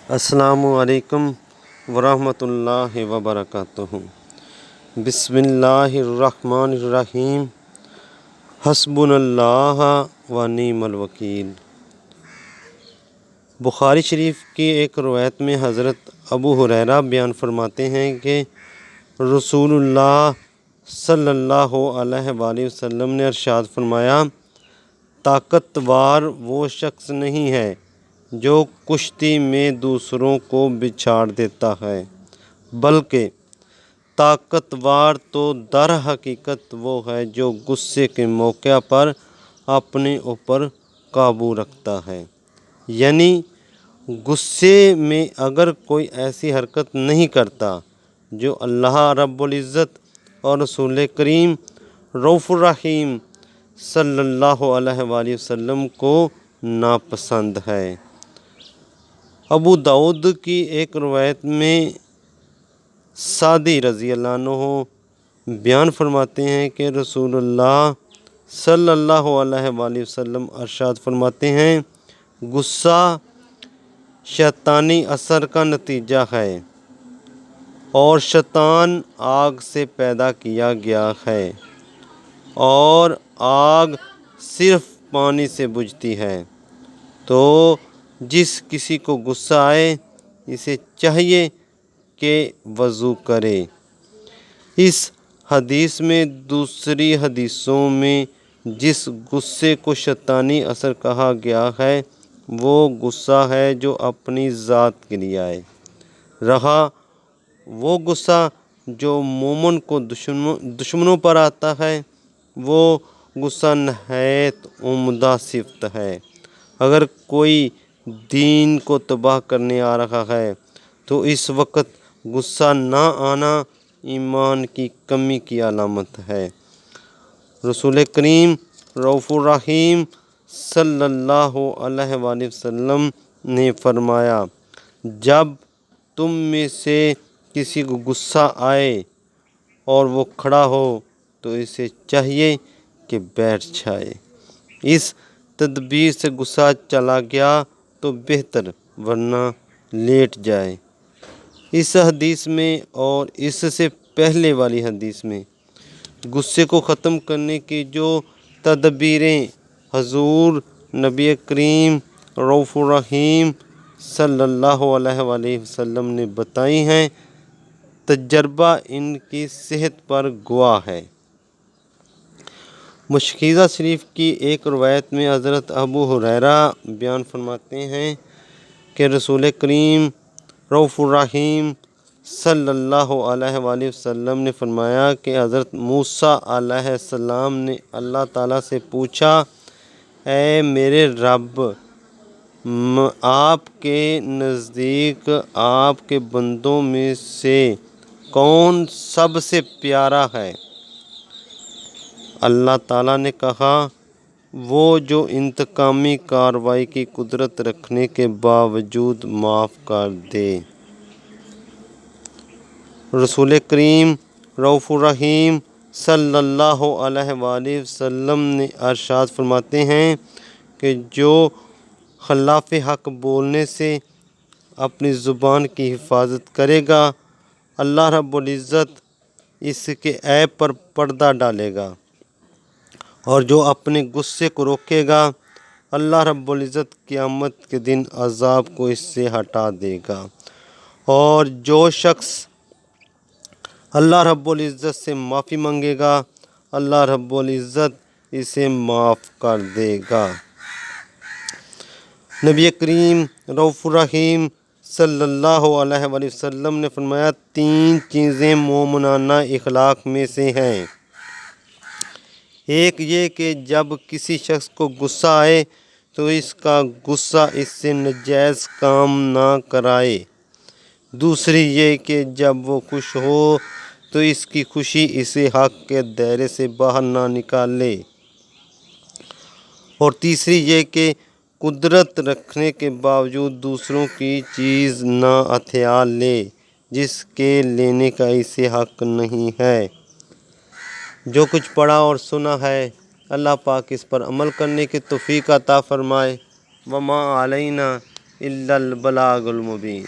السلام علیکم ورحمۃ اللہ وبرکاتہ۔ بسم اللہ الرحمن الرحیم۔ حسبنا اللہ و نعم الوکیل۔ بخاری شریف کی ایک روایت میں حضرت ابو ہریرہ بیان فرماتے ہیں کہ رسول اللہ صلی اللہ علیہ وآلہ وسلم نے ارشاد فرمایا، طاقتور وہ شخص نہیں ہے جو کشتی میں دوسروں کو بچھاڑ دیتا ہے، بلکہ طاقتور تو در حقیقت وہ ہے جو غصے کے موقع پر اپنے اوپر قابو رکھتا ہے۔ یعنی غصے میں اگر کوئی ایسی حرکت نہیں کرتا جو اللہ رب العزت اور رسول کریم رؤوف الرحیم صلی اللہ علیہ وآلہ وسلم کو ناپسند ہے۔ ابو داؤد کی ایک روایت میں سعدی رضی اللہ عنہ بیان فرماتے ہیں کہ رسول اللہ صلی اللہ علیہ وآلہ وسلم ارشاد فرماتے ہیں، غصہ شیطانی اثر کا نتیجہ ہے اور شیطان آگ سے پیدا کیا گیا ہے اور آگ صرف پانی سے بجھتی ہے، تو جس کسی کو غصہ آئے اسے چاہیے کہ وضو کرے۔ اس حدیث میں دوسری حدیثوں میں جس غصے کو شیطانی اثر کہا گیا ہے وہ غصہ ہے جو اپنی ذات کے لیے آئے، رہا وہ غصہ جو مومن کو دشمنوں پر آتا ہے وہ غصہ نہایت عمدہ صفت ہے۔ اگر کوئی دین کو تباہ کرنے آ رہا ہے تو اس وقت غصہ نہ آنا ایمان کی کمی کی علامت ہے۔ رسول کریم رؤوف الرحیم صلی اللہ علیہ وآلہ وسلم نے فرمایا، جب تم میں سے کسی کو غصہ آئے اور وہ کھڑا ہو تو اسے چاہیے کہ بیٹھ جائے۔ اس تدبیر سے غصہ چلا گیا تو بہتر، ورنہ لیٹ جائے۔ اس حدیث میں اور اس سے پہلے والی حدیث میں غصے کو ختم کرنے کی جو تدبیریں حضور نبی کریم رؤوف الرحیم صلی اللہ علیہ وآلہ وسلم نے بتائی ہیں، تجربہ ان کی صحت پر گواہ ہے۔ مشکیزہ شریف کی ایک روایت میں حضرت ابو ہریرہ بیان فرماتے ہیں کہ رسول کریم رؤوف الرحیم صلی اللہ علیہ وآلہ وسلم نے فرمایا کہ حضرت موسیٰ علیہ السلام نے اللہ تعالیٰ سے پوچھا، اے میرے رب، آپ کے نزدیک آپ کے بندوں میں سے کون سب سے پیارا ہے؟ اللہ تعالیٰ نے کہا، وہ جو انتقامی کارروائی کی قدرت رکھنے کے باوجود معاف کر دے۔ رسول کریم رؤوف الرحیم صلی اللہ علیہ وآلہ وسلم نے ارشاد فرماتے ہیں کہ جو خلاف حق بولنے سے اپنی زبان کی حفاظت کرے گا، اللہ رب العزت اس کے عیب پر پردہ ڈالے گا، اور جو اپنے غصے کو روکے گا اللہ رب العزت قیامت کے دن عذاب کو اس سے ہٹا دے گا، اور جو شخص اللہ رب العزت سے معافی مانگے گا اللہ رب العزت اسے معاف کر دے گا۔ نبی کریم رؤوف الرحیم صلی اللہ علیہ وآلہ وسلم نے فرمایا، تین چیزیں مومنانہ اخلاق میں سے ہیں۔ ایک یہ کہ جب کسی شخص کو غصہ آئے تو اس کا غصہ اس سے ناجائز کام نہ کرائے۔ دوسری یہ کہ جب وہ خوش ہو تو اس کی خوشی اسے حق کے دائرے سے باہر نہ نکالے۔ اور تیسری یہ کہ قدرت رکھنے کے باوجود دوسروں کی چیز نہ ہتھیار لے جس کے لینے کا اسے حق نہیں ہے۔ جو کچھ پڑھا اور سنا ہے اللہ پاک اس پر عمل کرنے کی توفیق عطا فرمائے۔ وما علینا الا البلاغ المبین۔